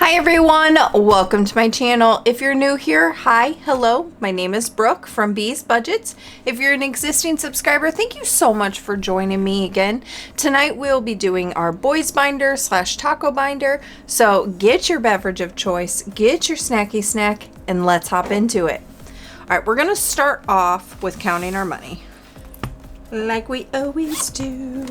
Hi everyone, welcome to my channel. If you're new here, hi, hello, my name is Brooke from BudgetBetterLife. If you're an existing subscriber, thank you so much for joining me again. Tonight we'll be doing our boys binder / taco binder. So get your beverage of choice, get your snacky snack, and let's hop into it. All right, we're gonna start off with counting our money, like we always do.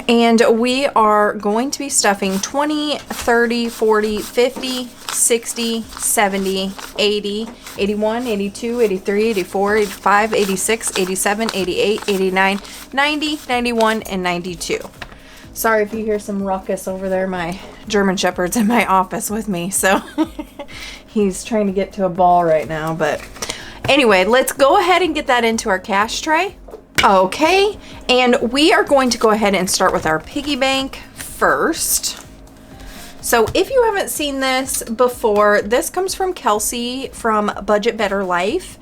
And we are going to be stuffing 20, 30, 40, 50, 60, 70, 80, 81, 82, 83, 84, 85, 86, 87, 88, 89, 90, 91, and 92. Sorry if you hear some ruckus over there. My German Shepherd's in my office with me, so he's trying to get to a ball right now. But anyway, let's go ahead and get that into our cash tray. Okay, and we are going to go ahead and start with our piggy bank first. So if you haven't seen this before, this comes from Kelsey from BudgetBetterLife.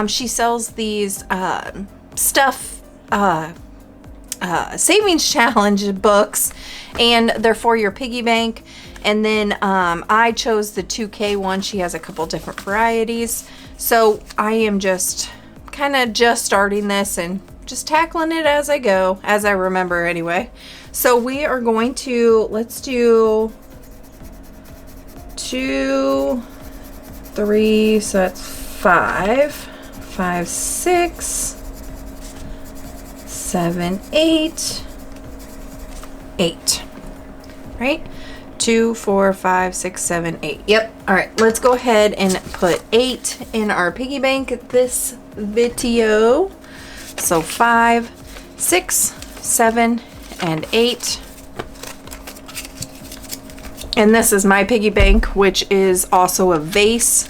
She sells these savings challenge books, and they're for your piggy bank. And then I chose the 2K one. She has a couple different varieties. So I am just kind of just starting this and just tackling it as I go, as I remember anyway. So we are going to, let's do 2, 3, so that's 5, 5, 6, 7, 8, 8, right? 2, 4, 5, 6, 7, 8. Yep. All right, let's go ahead and put 8 in our piggy bank this video. So 5, 6, 7, and 8. And this is my piggy bank, which is also a vase.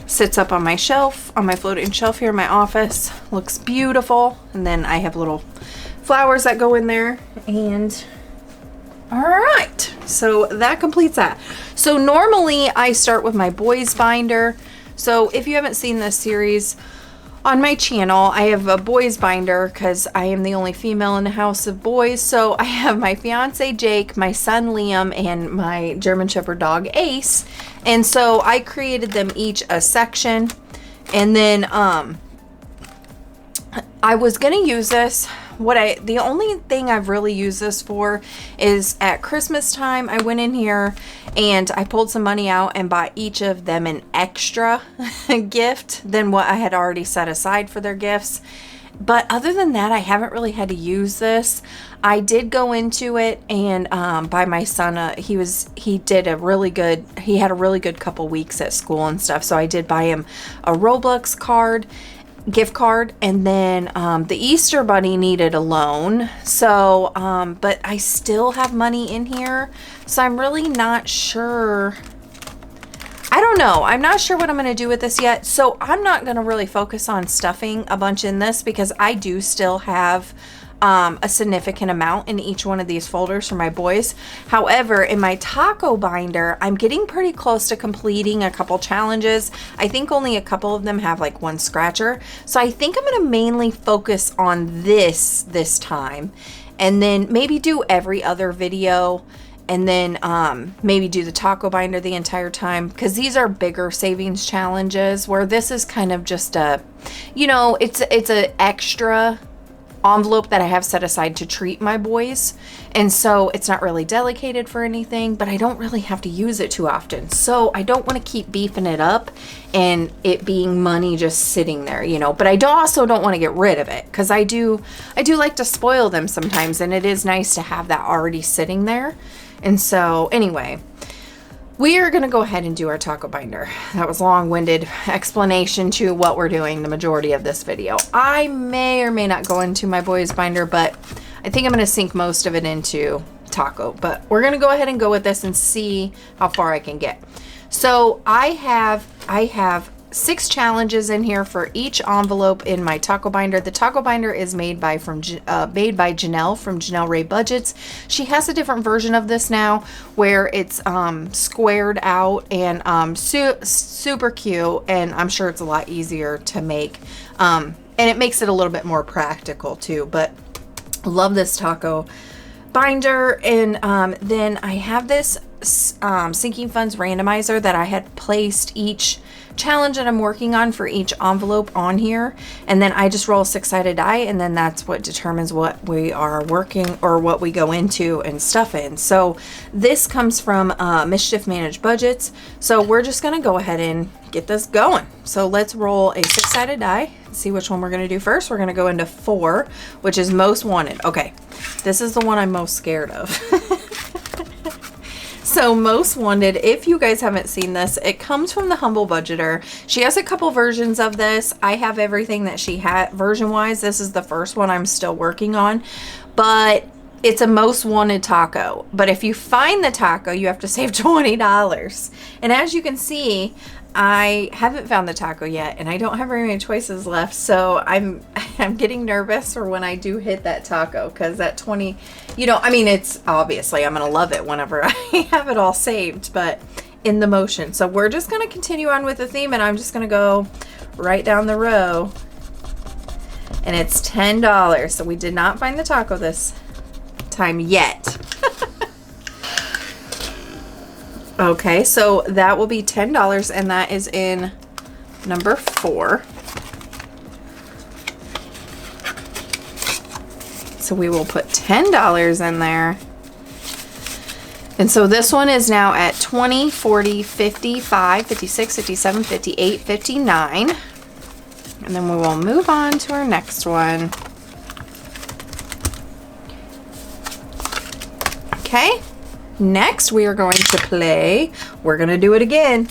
Sits up on my shelf, on my floating shelf here in my office. Looks beautiful. And then I have little flowers that go in there. And all right, so that completes that. So normally I start with my boys binder. So if you haven't seen this series on my channel, I have a boys binder because I am the only female in the house of boys. So I have my fiance Jake, my son Liam, and my German Shepherd dog Ace. And so I created them each a section. And then I was gonna use this. The only thing I've really used this for is at Christmas time. I went in here and I pulled some money out and bought each of them an extra gift than what I had already set aside for their gifts. But other than that, I haven't really had to use this. I did go into it and buy my son he had a really good couple weeks at school and stuff. So I did buy him a Roblox gift card, and then the Easter Bunny needed a loan, so but I still have money in here, so I'm really not sure. I don't know. I'm not sure what I'm going to do with this yet, so I'm not going to really focus on stuffing a bunch in this because I do still have a significant amount in each one of these folders for my boys. However, in my taco binder, I'm getting pretty close to completing a couple challenges. I think only a couple of them have like one scratcher. So I think I'm going to mainly focus on this time, and then maybe do every other video, and then maybe do the taco binder the entire time, because these are bigger savings challenges, where this is kind of just a, you know, it's an extra envelope that I have set aside to treat my boys, and so it's not really dedicated for anything, but I don't really have to use it too often, so I don't want to keep beefing it up and it being money just sitting there, you know. But I also don't want to get rid of it, because I do like to spoil them sometimes, and it is nice to have that already sitting there. And so anyway, we are going to go ahead and do our taco binder. That was a long-winded explanation to what we're doing the majority of this video. I may or may not go into my boys binder, but I think I'm going to sink most of it into taco. But we're going to go ahead and go with this and see how far I can get. So I have 6 challenges in here for each envelope in my taco binder. The taco binder is made by Janelle from JanellRaeBudgets. She has a different version of this now, where it's squared out and super cute, and I'm sure it's a lot easier to make, and it makes it a little bit more practical too. But love this taco binder, and then I have this sinking funds randomizer that I had placed each challenge that I'm working on for each envelope on here, and then I just roll a 6-sided die, and then that's what determines what we are working or what we go into and stuff in. So this comes from Mischief Managed Budgets, so we're just gonna go ahead and get this going. So let's roll a 6-sided die and see which one we're gonna do first. We're gonna go into 4, which is most wanted. Okay, this is the one I'm most scared of. So most wanted, if you guys haven't seen this, it comes from the Humble Budgeter. She has a couple versions of this. I have everything that she had version wise. This is the first one I'm still working on, but it's a most wanted taco. But if you find the taco, you have to save $20. And as you can see, I haven't found the taco yet, and I don't have very many choices left, so I'm getting nervous for when I do hit that taco, because that 20, you know, I mean, it's obviously I'm gonna love it whenever I have it all saved, but in the motion. So we're just gonna continue on with the theme, and I'm just gonna go right down the row, and it's $10. So we did not find the taco this time yet. Okay, so that will be $10, and that is in number 4. So we will put $10 in there. And so this one is now at 20, 40, 55, 56, 57, 58, 59. And then we will move on to our next one. Okay. Next, we are going to play, we're going to do it again.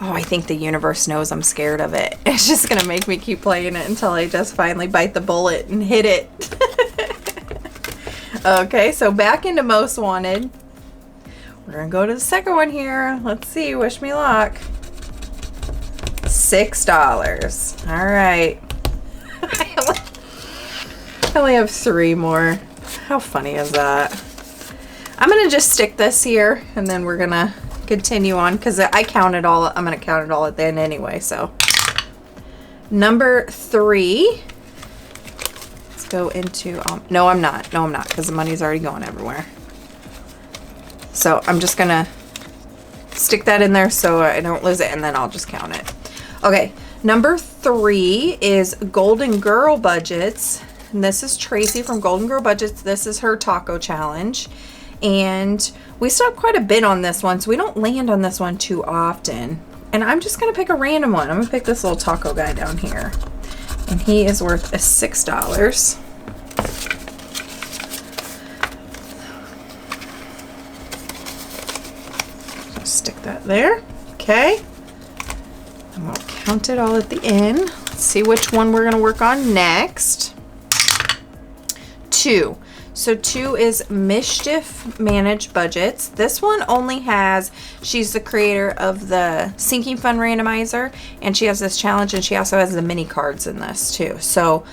Oh, I think the universe knows I'm scared of it. It's just going to make me keep playing it until I just finally bite the bullet and hit it. Okay, so back into most wanted. We're going to go to the second one here. Let's see, wish me luck. $6. All right. I only have 3 more. How funny is that? I'm gonna just stick this here, and then we're gonna continue on, because I counted all. I'm gonna count it all at the end anyway. So number 3. Let's go into. No, I'm not. No, I'm not, because the money's already going everywhere. So I'm just gonna stick that in there so I don't lose it, and then I'll just count it. Okay, number 3 is GoldenGirlBudgets, and this is Tracy from GoldenGirlBudgets. This is her taco challenge. And we stopped quite a bit on this one, so we don't land on this one too often. And I'm just going to pick a random one. I'm going to pick this little taco guy down here. And he is worth $6. Stick that there. Okay. And we'll count it all at the end. Let's see which one we're going to work on next. 2. So 2 is Mischief Managed Budgets. This one only has, she's the creator of the Sinking Fund Randomizer, and she has this challenge, and she also has the mini cards in this too. So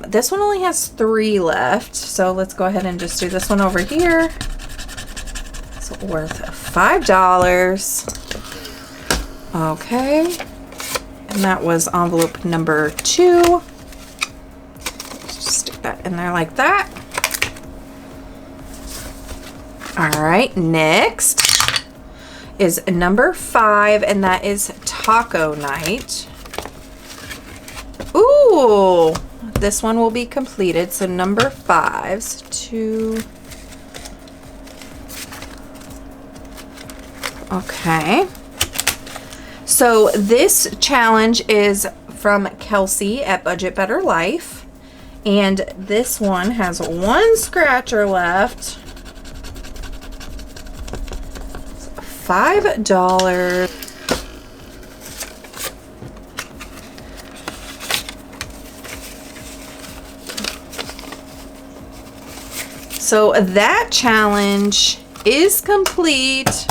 this one only has 3 left. So let's go ahead and just do this one over here. It's worth $5. Okay. And that was envelope number 2. Let's just stick that in there like that. All right, next is number 5, and that is Taco Night. Ooh, this one will be completed. So number 5's 2. Okay. So this challenge is from Kelsey at BudgetBetterLife, and this one has 1 scratcher left. $5. So that challenge is complete.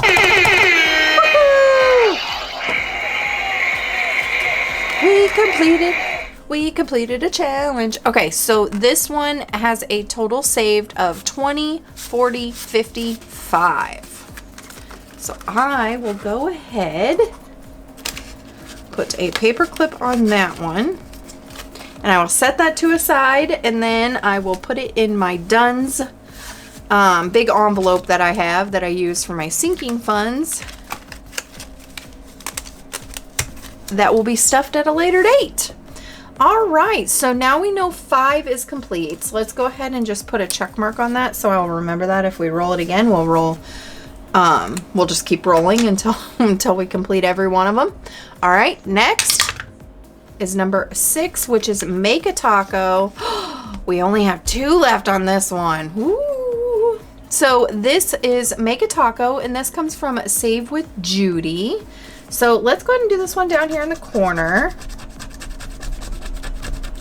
We completed a challenge. Okay, so this one has a total saved of 20, 40, 55. So I will go ahead, put a paper clip on that one, and I will set that to a side, and then I will put it in my Duns big envelope that I have that I use for my sinking funds that will be stuffed at a later date. All right, so now we know 5 is complete. So let's go ahead and just put a check mark on that so I'll remember that if we roll it again, we'll just keep rolling until we complete every one of them. All right, next is number 6, which is make a taco. We only have 2 left on this one. Woo. So this is make a taco, and this comes from SaveWithJudy. So let's go ahead and do this one down here in the corner.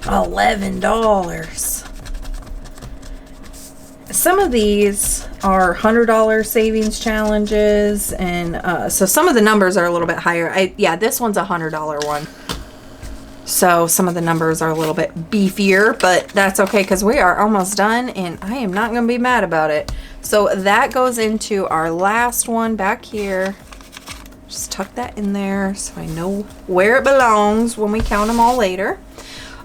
$11. Some of these are $100 savings challenges, and so some of the numbers are a little bit higher. Yeah, this one's a $100 one. So some of the numbers are a little bit beefier, but that's okay because we are almost done, and I am not going to be mad about it. So that goes into our last one back here. Just tuck that in there so I know where it belongs when we count them all later.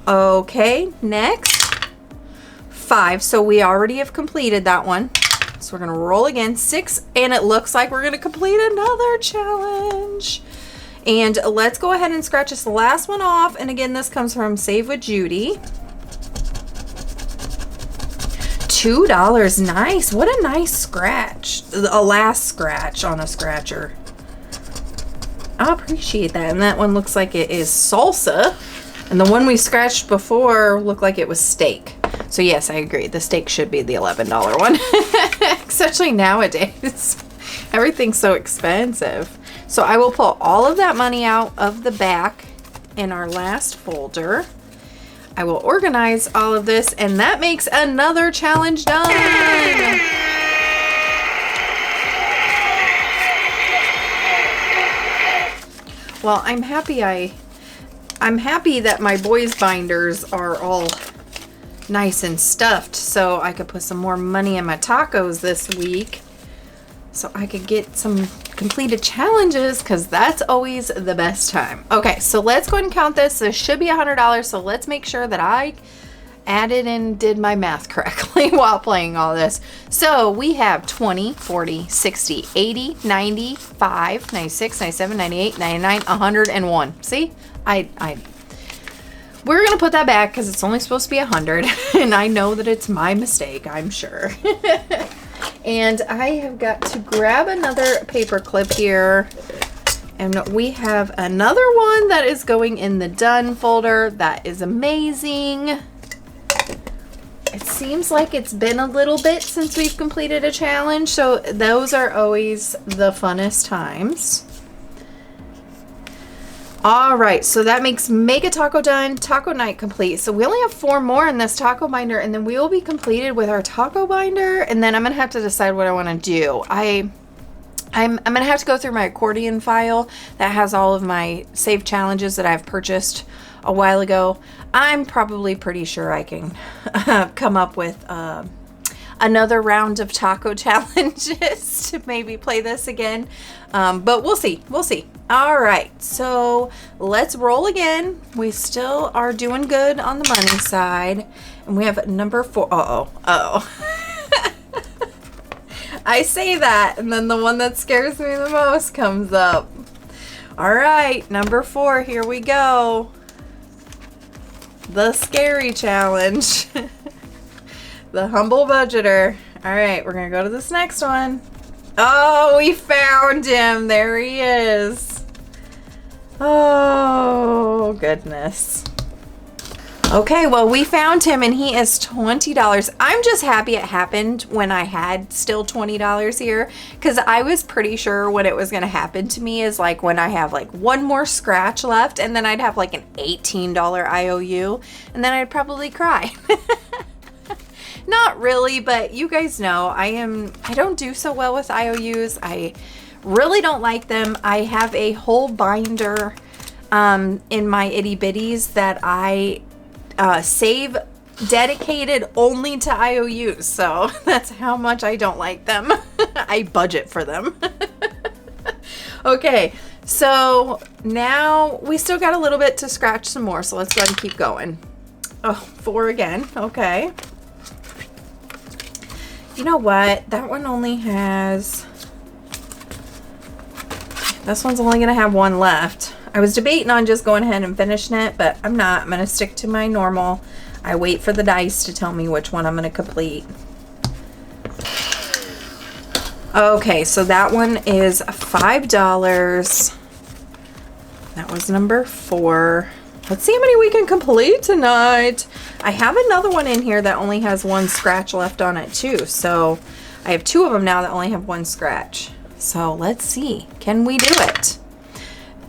Okay, next 5. So we already have completed that one. So we're gonna roll again. 6, and it looks like we're gonna complete another challenge. And let's go ahead and scratch this last one off. And again, this comes from SaveWithJudy. $2. Nice. What a nice scratch. A last scratch on a scratcher. I appreciate that. And that one looks like it is salsa. And the one we scratched before looked like it was steak. So yes, I agree. The steak should be the $11 one. Especially nowadays. Everything's so expensive. So I will pull all of that money out of the back in our last folder. I will organize all of this, and that makes another challenge done. Well, I'm happy that my boys' binders are all nice and stuffed, so I could put some more money in my tacos this week, so I could get some completed challenges, because that's always the best time. Okay, so let's go ahead and count this. This should be $100, so let's make sure that I added and did my math correctly while playing all this. So we have 20, 40, 60, 80, 95, 96, 97, 98, 99, 101. See? We're gonna put that back because it's only supposed to be 100, and I know that it's my mistake, I'm sure. And I have got to grab another paper clip here, and we have another one that is going in the done folder. That is amazing. It seems like it's been a little bit since we've completed a challenge, so those are always the funnest times. All right, so that makes make a taco done, taco night complete. So we only have 4 more in this taco binder, and then we will be completed with our taco binder, and then I'm gonna have to decide what I wanna do. I'm gonna have to go through my accordion file that has all of my save challenges that I've purchased a while ago. I'm probably pretty sure I can come up with another round of taco challenges to maybe play this again. But we'll see. We'll see. All right. So let's roll again. We still are doing good on the money side. And we have number 4. Uh-oh. I say that, and then the one that scares me the most comes up. All right. Number 4. Here we go. The scary challenge. The humble budgeter. All right, we're gonna go to this next one. Oh, we found him. There he is. Oh, goodness. Okay, well, we found him, and he is $20. I'm just happy it happened when I had still $20 here, because I was pretty sure what it was going to happen to me is like when I have like one more scratch left, and then I'd have like an $18 IOU, and then I'd probably cry. Not really, but you guys know I don't do so well with IOUs. I really don't like them. I have a whole binder in my itty bitties that I save dedicated only to IOUs, so that's how much I don't like them. I budget for them. Okay, so now we still got a little bit to scratch some more, so let's go ahead and keep going. Oh, 4 again. Okay. You know what? That one only has... This one's only going to have one left. I was debating on just going ahead and finishing it, but I'm not. I'm going to stick to my normal. I wait for the dice to tell me which one I'm going to complete. Okay, so that one is $5. That was number 4. Let's see how many we can complete tonight. I have another one in here that only has one scratch left on it too. So I have 2 of them now that only have one scratch. So let's see. Can we do it?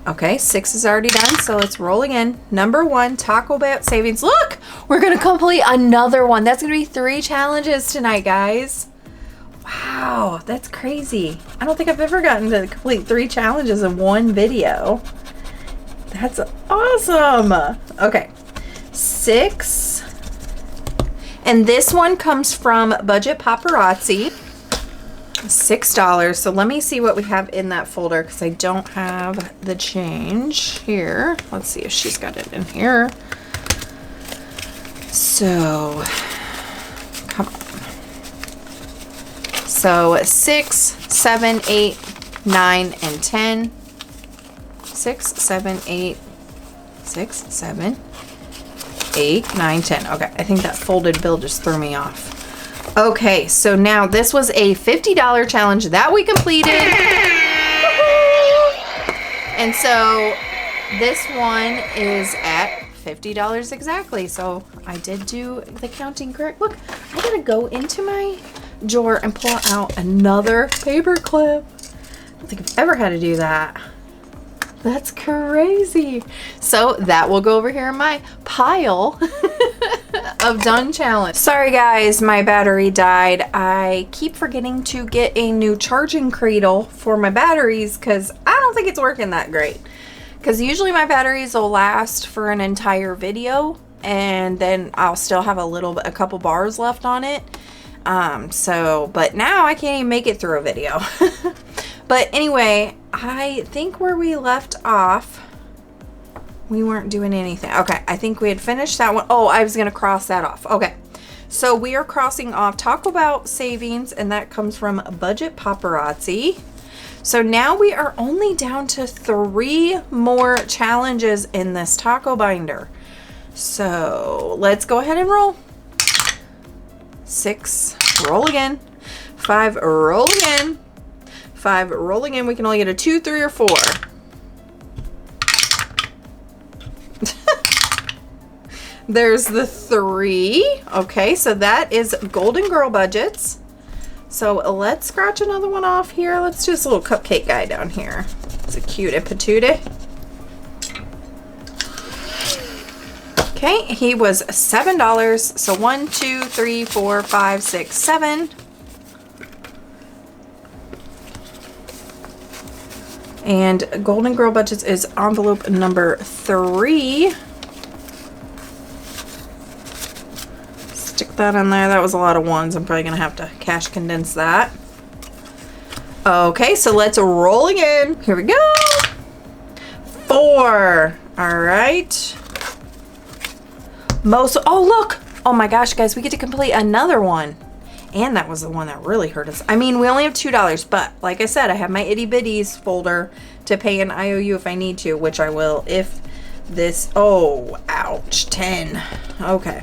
Okay, 6 is already done, so let's roll again. Number 1, Taco Bell savings. Look, we're going to complete another one. That's going to be 3 challenges tonight, guys. Wow, that's crazy. I don't think I've ever gotten to complete 3 challenges in one video. That's awesome. Okay, 6. And this one comes from BudgetPaparazzi. $6. So let me see what we have in that folder because I don't have the change here. Let's see if she's got it in here. So, come on. So 6, 7, 8, 9, and 10. 6, 7, 8, 6, 7, 8, 9, 10. Okay, I think that folded bill just threw me off. Okay, so now this was a $50 challenge that we completed. And so this one is at $50 exactly. So I did do the counting correct. Look, I gotta go into my drawer and pull out another paper clip. I don't think I've ever had to do that. That's crazy. So that will go over here in my pile of done challenge. Sorry guys, my battery died. I keep forgetting to get a new charging cradle for my batteries because I don't think it's working that great. Because usually my batteries will last for an entire video and then I'll still have a couple bars left on it. But now I can't even make it through a video. But anyway, I think where we left off, we weren't doing anything. Okay, I think we had finished that one. Oh, I was going to cross that off. Okay, so we are crossing off Taco Bell savings, and that comes from BudgetPaparazzi. So now we are only down to 3 more challenges in this taco binder. So let's go ahead and roll. 6, roll again. 5, roll again. 5, roll again. We can only get a 2, 3, or 4. There's the 3. Okay, so that is GoldenGirlBudgets. So let's scratch another one off here. Let's do this little cupcake guy down here. It's a cutie patootie. Okay, he was $7. So 1, 2, 3, 4, 5, 6, 7. And GoldenGirlBudgets is envelope number 3. Stick that in there. That was a lot of 1s. I'm probably going to have to cash condense that. Okay, so let's roll again. Here we go. 4. All right. Oh, look. Oh my gosh, guys, we get to complete another one. And that was the one that really hurt us. I mean, we only have $2, but like I said, I have my itty bitties folder to pay an IOU if I need to, which I will if this, oh, ouch, 10. Okay.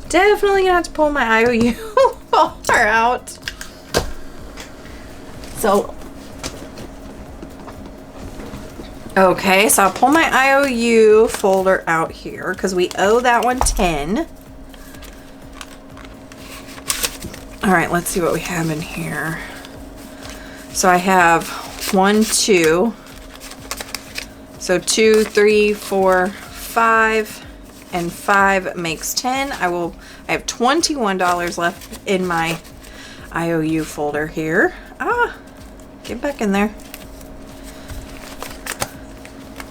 Definitely gonna have to pull my IOU folder out. So, okay, so I'll pull my IOU folder out here because we owe that one 10. All right, let's see what we have in here. So I have 1, 2. So 2, 3, 4, 5, and 5 makes 10. I have $21 left in my IOU folder here. Get back in there.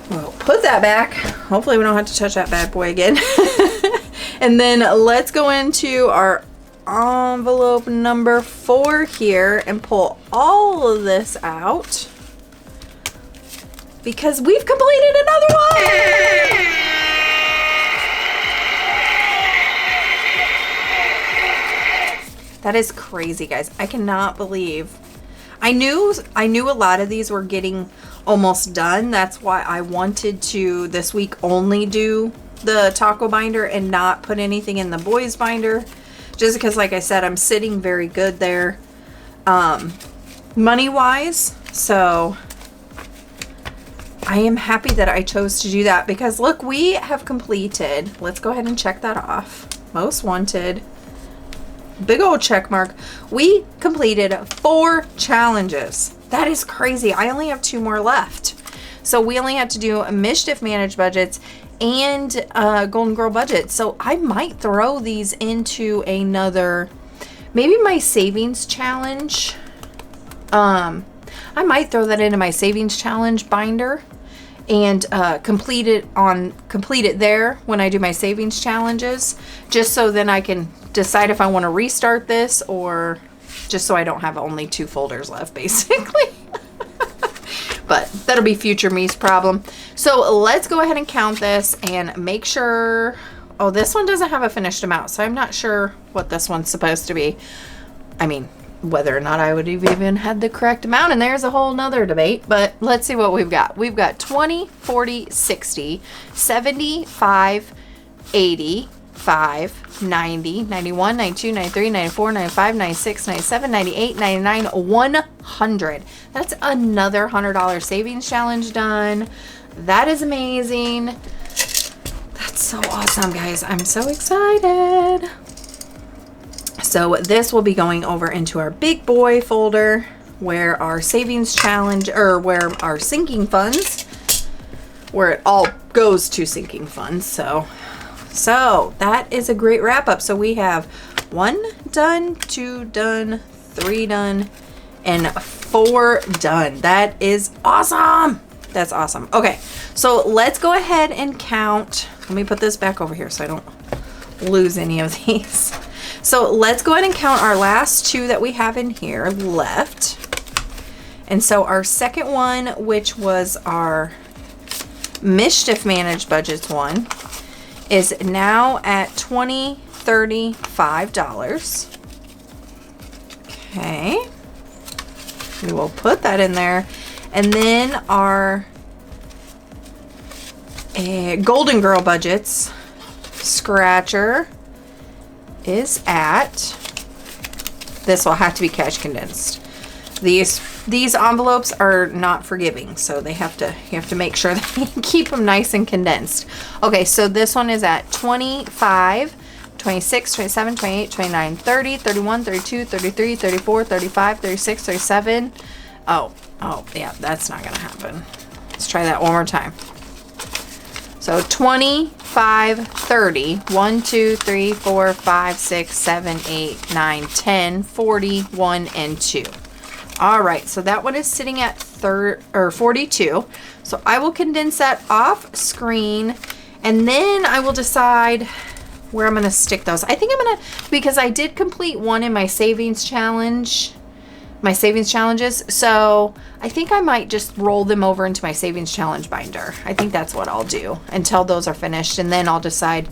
We'll put that back. Hopefully we don't have to touch that bad boy again. And then let's go into our envelope number 4 here and pull all of this out because we've completed another one. That is crazy, guys. I cannot believe. I knew a lot of these were getting almost done. That's why I wanted to this week only do the taco binder and not put anything in the boys binder, just because, like I said, I'm sitting very good there money wise. So I am happy that I chose to do that, because look, we have completed, let's go ahead and check that off. Most wanted, big old check mark. We completed 4 challenges. That is crazy. I only have 2 more left. So we only have to do Mischief Managed Budgets and Golden Girl Budgets. So I might throw these into another, maybe my savings challenge. I might throw that into my savings challenge binder and complete it there when I do my savings challenges, just so then I can decide if I want to restart this, or just so I don't have only 2 folders left, basically. But that'll be future me's problem. So let's go ahead and count this and make sure. Oh, this one doesn't have a finished amount, so I'm not sure what this one's supposed to be. I mean, whether or not I would have even had the correct amount, and there's a whole nother debate, but let's see what we've got. We've got 20, 40, 60, 75, 80, 5, 90, 91, 92, 93, 94, 95, 96, 97, 98, 99, 100. That's another $100 savings challenge done. That is amazing. That's so awesome, guys. I'm so excited. So this will be going over into our big boy folder, where our savings challenge, or where our sinking funds, where it all goes to sinking funds. So that is a great wrap up. So we have 1 done, 2 done, 3 done, and 4 done. That is awesome. That's awesome. Okay, so let's go ahead and count. Let me put this back over here so I don't lose any of these. So let's go ahead and count our last 2 that we have in here left. And so our second one, which was our Mischief Managed Budgets one, is now at $20, $35. Okay. We will put that in there. And then our Golden Girl Budgets scratcher is at, this will have to be cash condensed. These envelopes are not forgiving, so you have to make sure that you keep them nice and condensed. Okay, so this one is at 25, 26, 27, 28, 29, 30, 31, 32, 33, 34, 35, 36, 37. Oh, yeah, that's not gonna happen. Let's try that one more time. So 25, 30, 1, 2, 3, 4, 5, 6, 7, 8, 9, 10, 40, 1, and 2. All right, so that one is sitting at 42. So I will condense that off screen, and then I will decide where I'm gonna stick those. I think I'm gonna, because I did complete one in my savings challenge, my savings challenges, so I think I might just roll them over into my savings challenge binder. I think that's what I'll do until those are finished, and then I'll decide,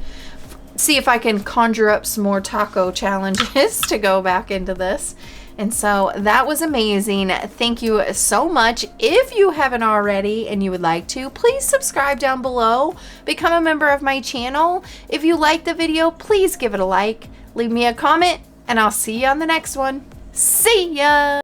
see if I can conjure up some more taco challenges to go back into this. And so that was amazing. Thank you so much. If you haven't already and you would like to, please subscribe down below. Become a member of my channel. If you liked the video, please give it a like. Leave me a comment, and I'll see you on the next one. See ya!